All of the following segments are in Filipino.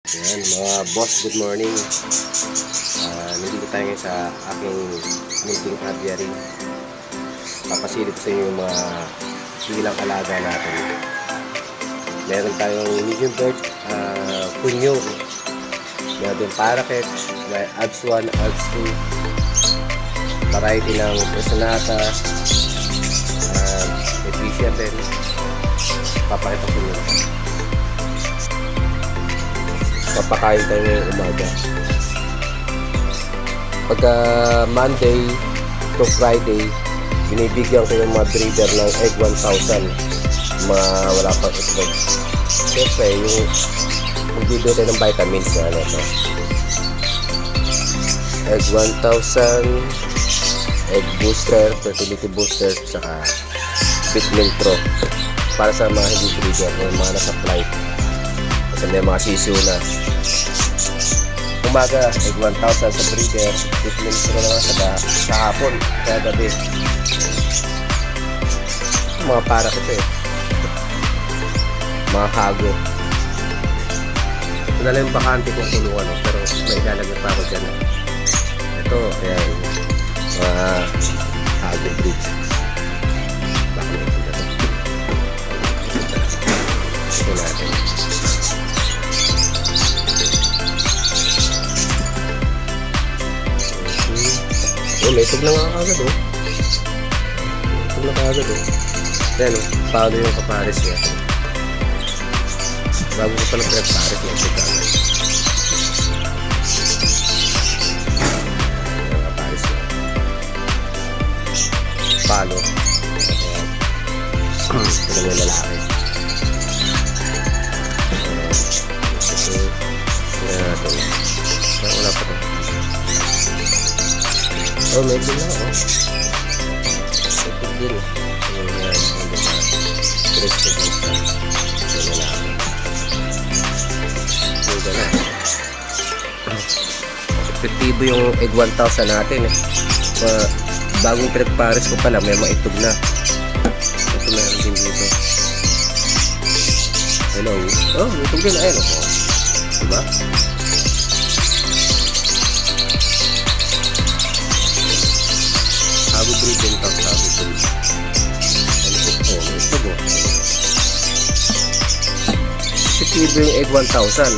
Ayan, mga boss, good morning. Nandito tayo ngayon sa aking munting aviary. Papasilip sa inyo yung mga ilang alaga natin. Meron tayong medium bird, punyo. Meron din parakeet, may Alps 1, Alps 2. Variety ng personata. May fisher din. Papakita ko nyo. Papakain tayo ngayong umaga. Pagka Monday to Friday, binibigyan ko yung mga breeder ng egg 1,000. Mga wala pang itlog. Siyempre, yung magbibigay tayo ng vitamins na ano ito. Egg 1,000, egg booster, fertility booster, saka vitamin pro. Para sa mga hindi breeder, yung mga nasa flight. Kasi may mga sisiyo na. Umaga, egg 1,000 sa breeder, 15 minutes na naman sa hapon, kaya gabi. Mga parakeet eh. Mga hago. Ito na lang yung bakante kong kulungan, pero may ilalagay pa ako dyan. Ito, ayan. Mga hago breed. Bakit ito na ito? Ito natin. Oh, may itog na nga kagad oh. Itog na kagad oh. Ayan oh, paano yung kapares niya. Bago ko palang pinagpares niya itog kagad. Yung kapares niya. Palo. Ito na yung lalaki. Ito natin. Wala pa ito. Oh, may din na oh. May din. Ayan, hindi na. Diretso din sa lalaki. Hindi na. Epektibo yung egg 1,000 natin eh. Bagong pinagpares ko pala, may maitog na. Ito meron din dito. Hello. Oh, itog din. Ayan oh. Diba? Hago breed din ito, hago breed. Ano ito? Ito mo. Epektibo yung egg 1,000.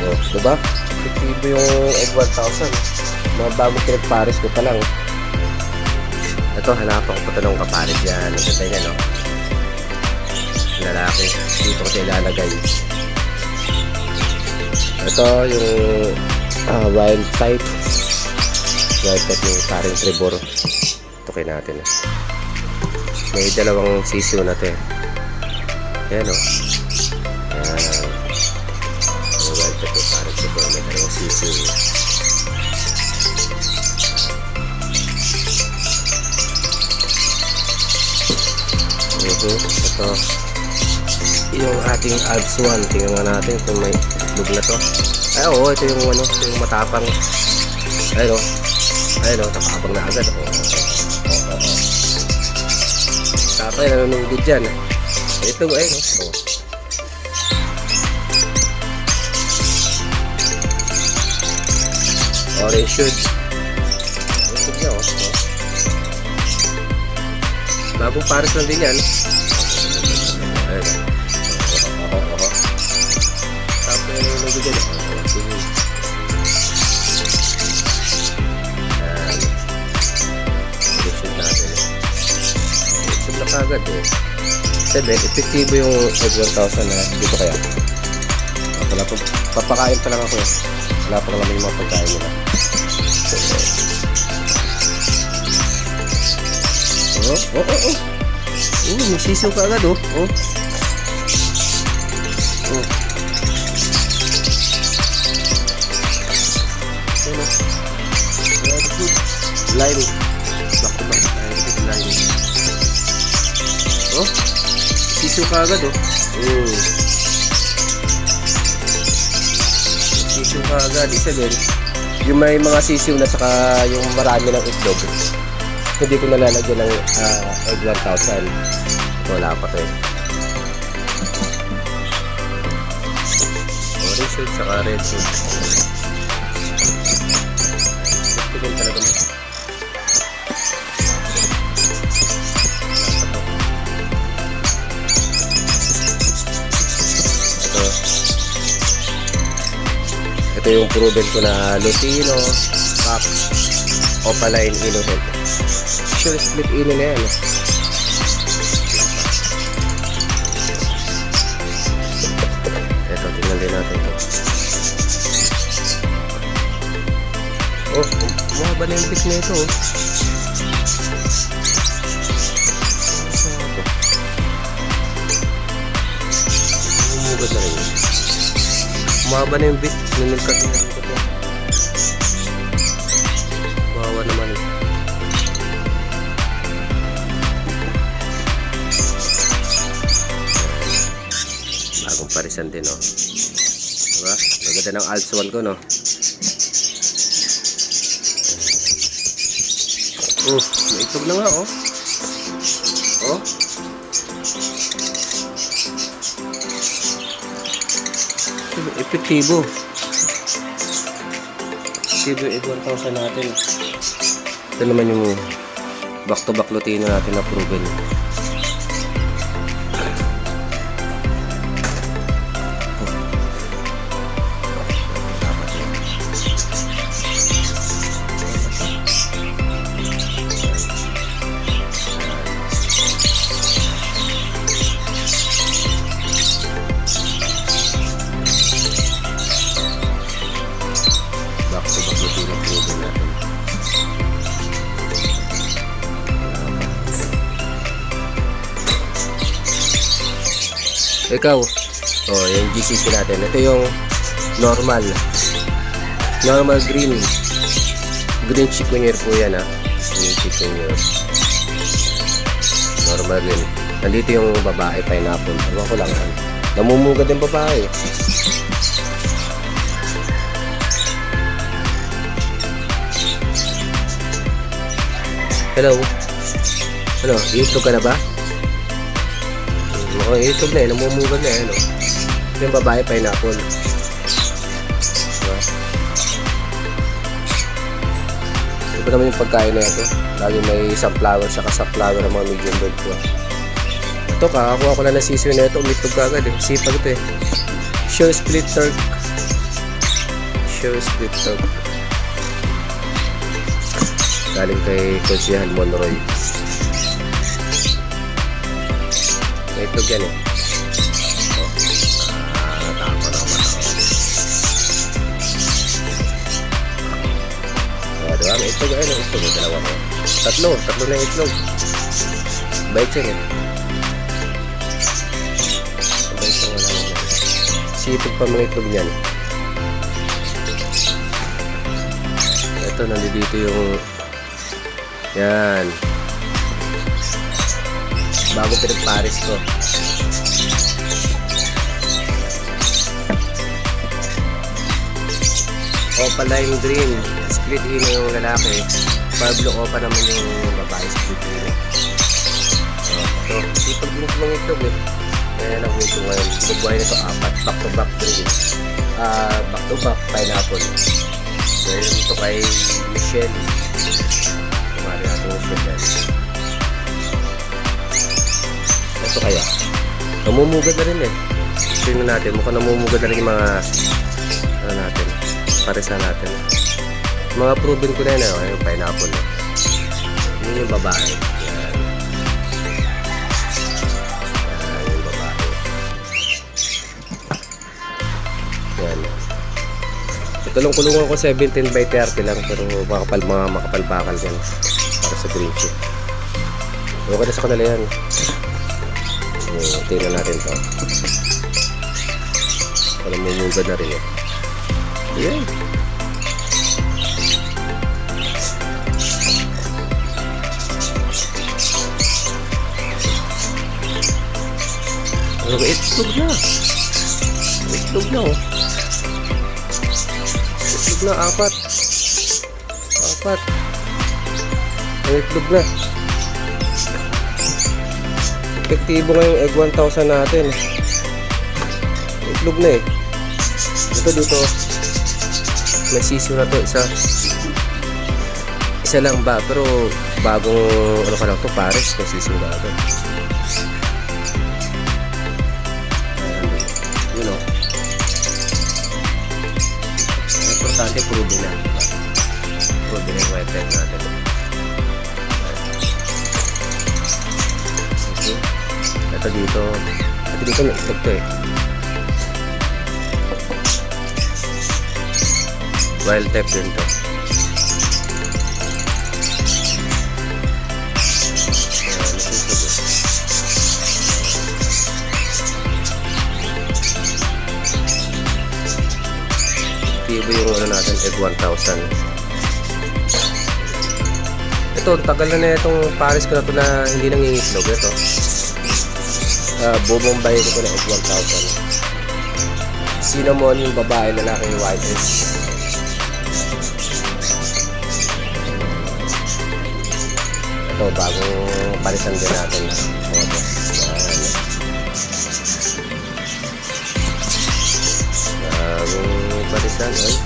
Oh, diba? Epektibo yung egg 1,000. Mga bagong pinagpares ko pa lang. Ito, hanapan ko pa ito ng kapares yan. Nagkatay niya, no? Lalaki. Dito ko siya ilalagay. Ito, yung wild type. Wild type yung paring tribor. Tukin natin. May dalawang sisiyo na ito eh. Ayan o. Ayan. Yung wild type yung paring tribor. May dalawang sisiyo. Ito. Yung ating Alps 1. Tingnan nga natin kung may itlog na to. Ay oo, ito yung ano, ito yung matapang. Ayun o. Ayun o, nakakabang na agad. Tapay, nanunugod dyan. Ito, ayun o. Orange should. Ito niya o. Bagong pares lang din yan. Ayun o. Tapay, nanunugod dyan o. Agad eh. Sabi, epektibo yung egg 1,000 na dito kaya. Wala pa, papakain pa lang ako eh. Wala pa naman yung mga pagkain nila. May sisiw ka agad oh. Line. Back to back. Line. Oh, sisiw ka agad oh. Sisiw ka agad. Isa din. Yung may mga sisiw na saka yung marami ng itlog. Hindi ko nalalagyan ng egg 1,000. Wala pa to eh. shoot saka red shoot. Ito din talaga. Ito yung proven ko na Lutino, Pop, Opaline, Innocent. Sure split ino na yan. Ito, tingnan din natin ito. Oh, mahaba na yung pick na ito. Umugad na rin yun. Mahaba na yung bit. Ninilkat na rin ito. Bawa naman ito. Bagong parisan din, no? Diba? Maganda ng Alts 1 ko, no? Oh, may itlog na nga, oh. Oh. Epektibo. Epektibo yung 1,000 natin. Ito naman yung back to back Lutino natin na proven. Ikaw, oh, yung GCC natin. Ito yung normal green chikunyer po yan, ha. Green chikunyer, normal green. Nandito yung babae pineapple. Ewan ko lang, namumugad yung babae. Hello, ano, iitlog ka na ba? Oh, itlog na eh, namumugad na eh, no? Ito yung babae pineapple. Diba? Ito naman yung pagkain na ito. Lagi may sunflower, saka sunflower ng mga medium bird ko. Ito, kakakuha ko na ng sisiyo na ito, umitlog agad eh. Sipag ito eh. Sure split turk. Sure split turk. Galing kay Coach Monroy. May itlog yan eh. Oh. Natako na ako matako. Diba? May itlog. Ayun, itlog. May dalawa ko. Tatlo na yung itlog. Bait yan eh. Bait yan wala naman. Sipag pa mga itlog niyan. Ito, nandito yung yan. Bago pinagparis ko. Opaline green. Split ino yung lalaki. Pablo Opa naman yung babae. Split ino. Ito. Sipag din ko mga itlog eh. Kaya lang ito ngayon. Bubuhay na ito 4. Back to back green. Back to back pineapple. Dahil ito kay Michelle. Kumari natin Michelle. Ito kaya namumugad na rin eh. Tingnan natin, mukhang namumugad na rin yung mga ano natin, paresa natin. Mga proven ko na yun, yung pineapple eh. Yun yung babae. Yan. Yan yung babae. Yan. Ito lang kulungan ko 17/30 lang, pero mga makapal-bakal yan para sa green chip. Okay na sa kanila yan. Tingnan natin ito. Parang mumugad na rin eh. Ayan. Itlog na. Itlog na oh. Itlog na, 4. Itlog na. Epektibo nga yung egg 1,000 natin. Itlog na eh. Ito dito, may sisiw na to, isa lang ba, pero bagong ano ka lang to, pares, may sisiw na to. Yun o. Importante, proven na. Proven na yung white type natin. Okay. Ito dito may itlog to eh. Wild type din to. Tibo yung ano natin, egg 1,000. Ito, tagal na itong pares ko na ito na hindi nangingitlog. Ito, bubombay ko na egg 1,000. Cinnamon yung babae, lalaki yung white is. Ito, bagong palitan din natin. Bagong palitan. Ay,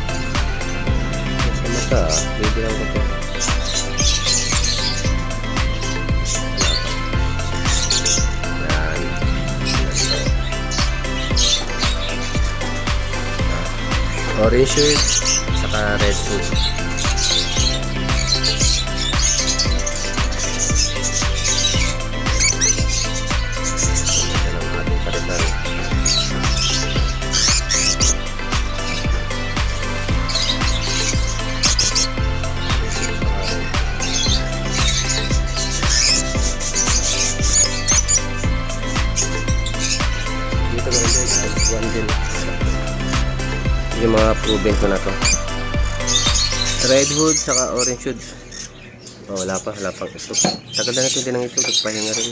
sa mata, baby lang ko ito. Orange shirt, saka red food. Ito ang ating palitan. Dito na rin, one din. Yung mga proven ko na to. Red hood saka orange hood. Oh, wala pang itlog. Tagal na natin din ang itlog, nagpahinga rin.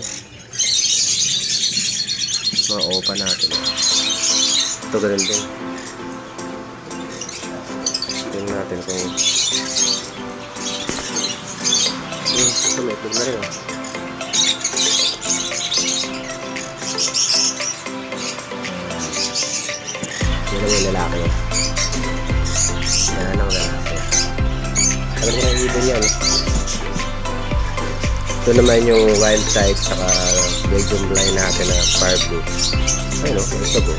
Mga opa natin. Ito ganun din. Tingnan natin kung ito may itlog na rin oh. Yun ang yung lalaki oh. Yan ang lalaki. Alam ko na ibon yan. Ito naman yung wild type saka Belgian blind natin na fire blue. Ayun o, ito po.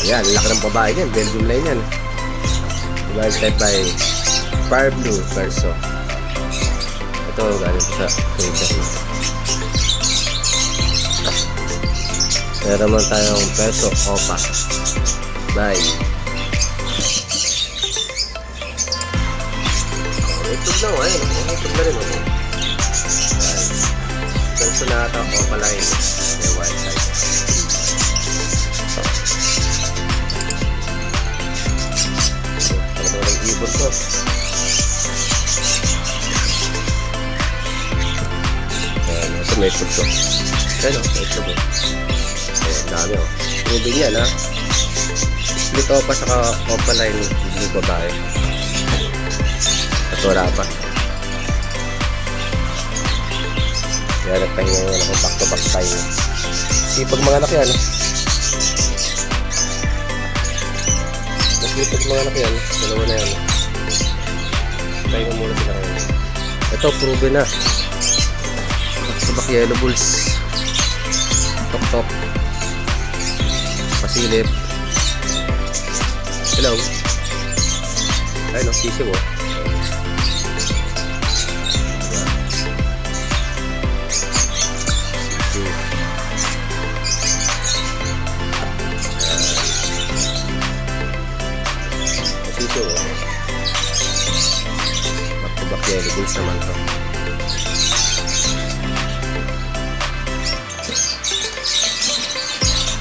Ayan, laki ng babae yan. Belgian blind yan. Wild type by fire blue perso. Ito, galing po sa creature. Meron naman tayong perso opa. Bye. Itlog lang, ayun. Itlog na rin ako. Ganso na ata ako pala yun. May white side. Parang walang ibon to. Ayan, ito may itlog to. Ayan o, may itlog o. Ayan, dami o. Rubin yan ha. Split opa saka opa line. Blue babae. Wala pa. Kaya nagpahinga nga ako back to back tayo. Sipag mga anak yan. Masipag mga anak yan. Dalawa na yan. Pahinga muna sila ngayon. Ito, proven na. Back to back yellow bulls. Tok tok. Pasilip. Hello. Ayun o, sisiw o. Back-to-back yellow bulls naman to.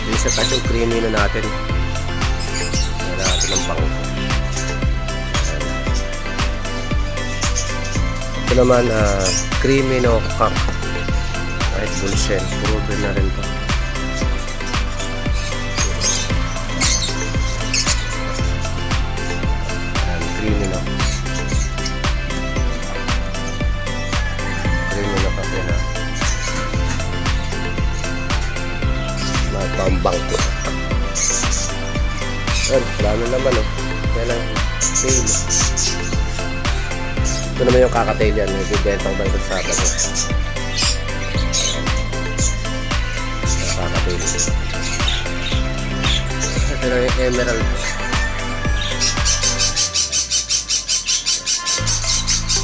Isa tayo yung creamy na natin. Wala natin ang bango. Ito naman creamy no cock. White bulls yan. Proven na rin to. Creamy no. Creamy no cock yan ha. Pambang ko. Yan, wala na naman oh. Yan ang tail. Ito naman yung kakatail yan. Nagbibenta ko ba ito sa Sabado. Kakatail. Ito na yung emerald.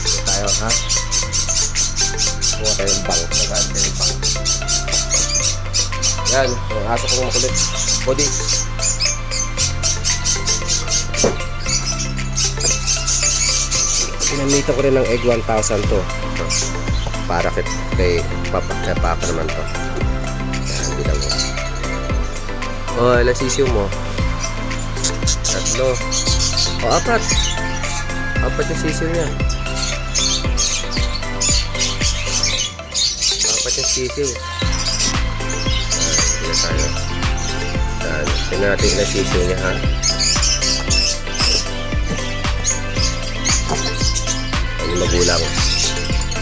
Ito tayo ha. Kuha tayong bang. Nagkaan tayo yung bang. Yan, yung aso kong makulit. Body. Pinamita ko rin ng egg 1,000 to. Ito. Para kay Papa naman to. Yan, bilang mo. Oh, ilang sisiw mo? 3. Oh, 4. 4 yung sisiw niya. 4 yung sisiw. Tingnan tayo. Tingnan natin ilang sisiw niya ha. Ang magulang.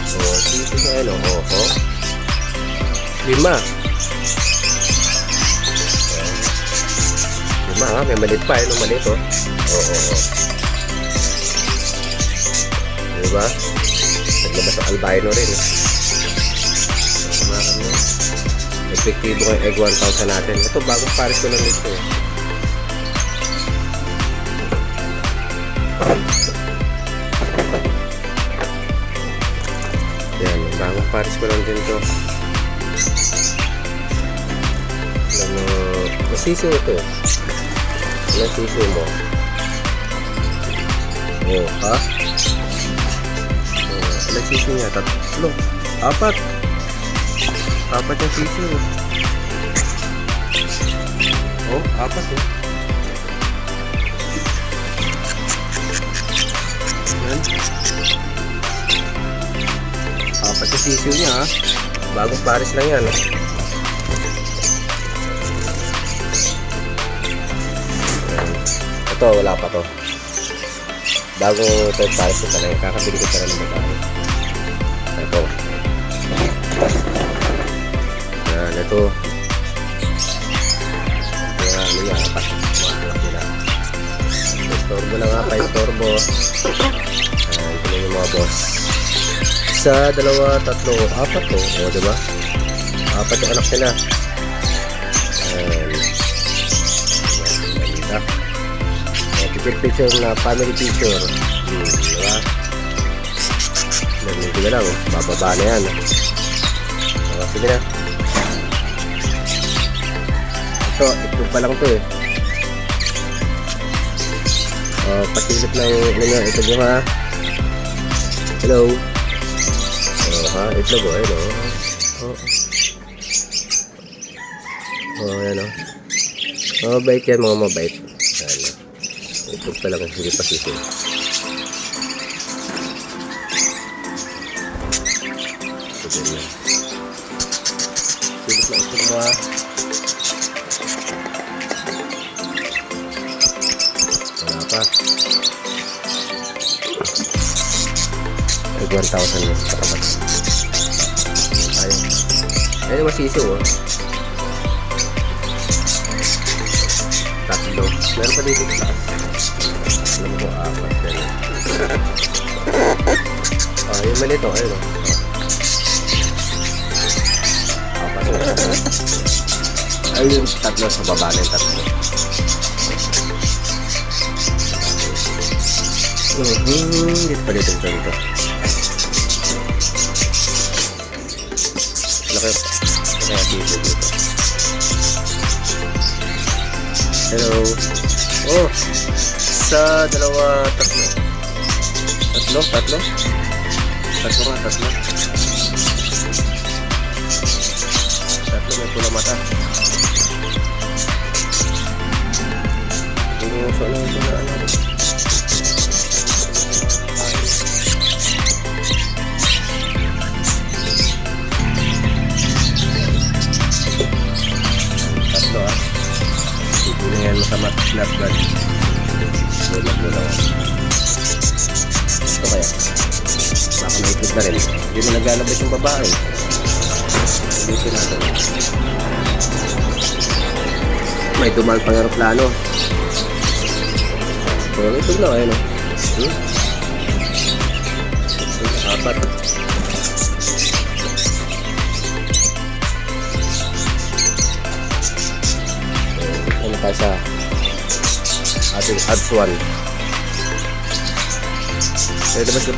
So, sisiw niya yun oh. 5. 5 ha, may malit pa yun. Malit oh. Oo. Diba? Naglabas ang albino rin eh. Epektibo ng egg 1,000 natin. Ito bagong pares ko lang ito eh. Yan, bagong pares ko lang din ito. Masisiw ito. Ilang sisiw mo? Oh, ha? Ilang sisiw niya? 3. 4. 4 yung sisiw. Oh, 4 eh. Yan. 4 yung sisiw niya ha. Bagong pares lang yan. Ito, wala pa to. Bagong third pares ko talaga. Kakabili ko talaga ng babae. Ito. Yan, ito. Kaya ano yan, apat. Mga nila. Istorbo na nga pa, istorbo. Yan, ito yung mga boss. 1, 2, 3, 4 to. O, diba? 4 yung anak nila. Yan. Malita. Picture na family picture. Diba? Hindi ka lang. Bababa na yan. Sige na. Ito pa lang to eh. Pasilip na yung ano nyo. Ito nyo ha. Hello. Ha. Itlog oh. Hello. Ayan o. Mabait yan mga mabait. Ayan o. Ito pa lang. Hindi pa sisil. Silip na ito mo ha. Pa. Ay, 1,000 na sa kapat. Ayun. Ayun yung masisiw oh. 3. Meron pa dito sa taas. Alam mo 4. Yung mali ito. Ayun oh. 4. Ayun yung 3 sa baba na yung 3. Dito pa dito ito. Kaya dito. Hello. Oh, sa 2, 3. 3 may pula mata. Tinguso lang ito na ano. Yan masama snap gun. Bulag mo lang. Ito kaya. Baka naikot na rin. Hindi na naglalabas yung babae. Dito natin. may dumaan pang aeroplano. So, ito lang, ayun o. Apat. Ano tayo sa ating ads 1. Ay, labas.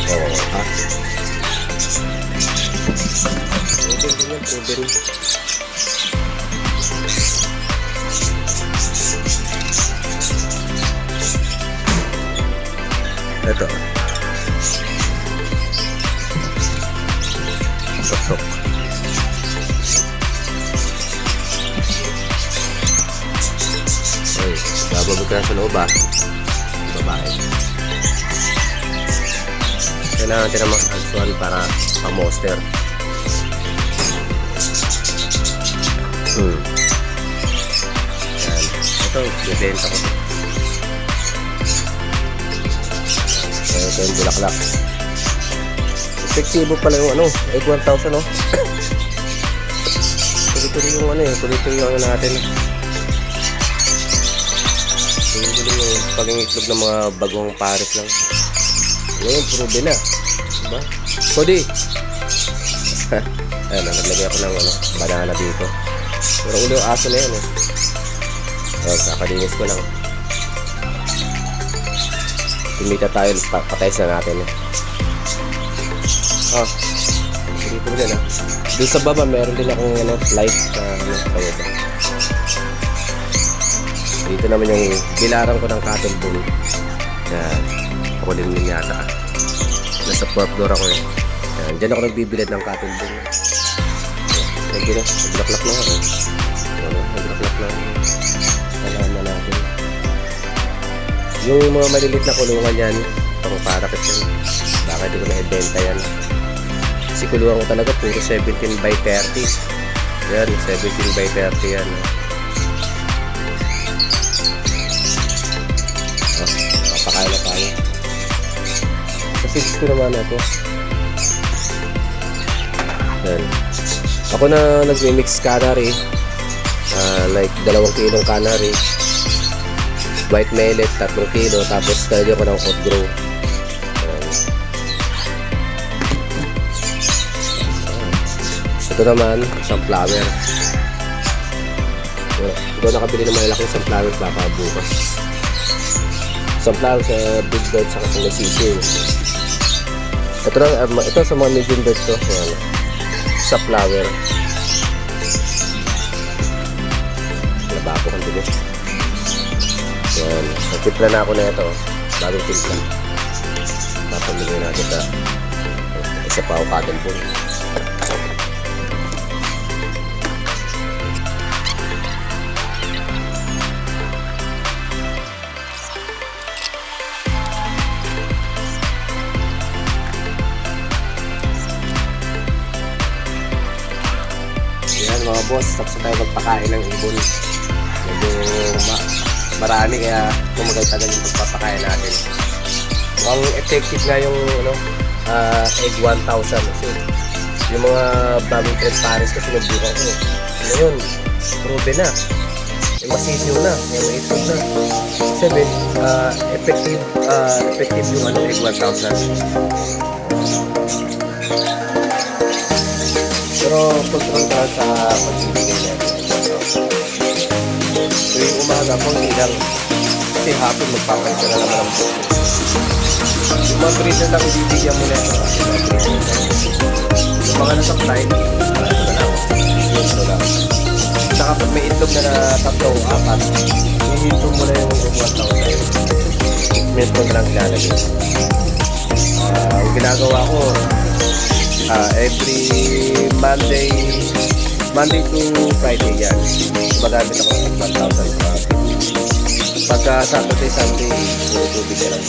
Oh, ha? Strawberry. Ito. Sok. Ay, bababag ka na sa loob ah. Babae. Kailangan natin na mag-add para pa-monster. Yan. Ito, bibenta ko. Ito yung bulaklak. Epektibo pala yung egg 1,000 no? Tuloy-tuloy yung tuloy-tuloy yung natin. Tuloy-tuloy yung pag-itlog ng mga bagong pares lang. Ngayon, puro bila. Diba? Cody! Ayan, naglagay ako ng banana dito. Pero ulo yung aso na yun Ayan, kakalinis ko lang. Tumita tayo, patayos na natin dito din Doon sa baba, meron din akong light kaya ba. Dito naman yung bilaran ko ng cotton ball. Yan, ako din yata. Nasa 4th floor ako Yan, dyan ako nagbibilad ng cotton ball. Yan, naglaklak na naglaklak na alaman natin. Yung mga malilit na kulungan yan, pang parakit yan. Bakit di ko na-ibenta yan? Kasi kulungan ko talaga puro 17 by 30. Yan, 17 by 30 yan. Papakain na tayo. Sa fix ko naman ito. Yan. Ako na nag-mix canary. Like 2 kilong canary. White millet 3 kilo. Tapos tayo ko ng hot grow. Ito naman, sunflower. Ito nakabili ng malaking sunflower baka bukas. Sunflower sa big bird sa kasang sisiw. Ito sa mga medium bird to. Sunflower. Lababo kang tigo. Yan. Nagtimpla na ako na ito. Bagong timpla. Papamigay natin ito. Isa pa ako cotton ball. Mga boss, tapos tayo magpakain ng ibon. Medyo marami kaya kumagay-tagal yung pagpapakain natin. Mukhang effective nga yung egg 1,000 kasi yung mga bagong trend pares kasi nagbukan ko. Ngayon, proven na. Yung masisiw na, yung itlog na. Kasi effective yung egg 1,000. Pero control ka sa pagbibigay natin. So yung umaga po, hindi lang kasi hapon magpapalit ka na naman ang buko. Yung mga breeder lang ibibigyan mo na ito. Yung mga nasa flight, ito na lang. Ito lang. Saka pag may itlog na 3 o 4, hihintong mo na yung 1,000. Minute mo na lang ilalagay. Ang ginagawa ko, every Monday to Friday yan. Magamit ako ng 1,000. Pagka Saturday, Sunday, puro tubig na lang.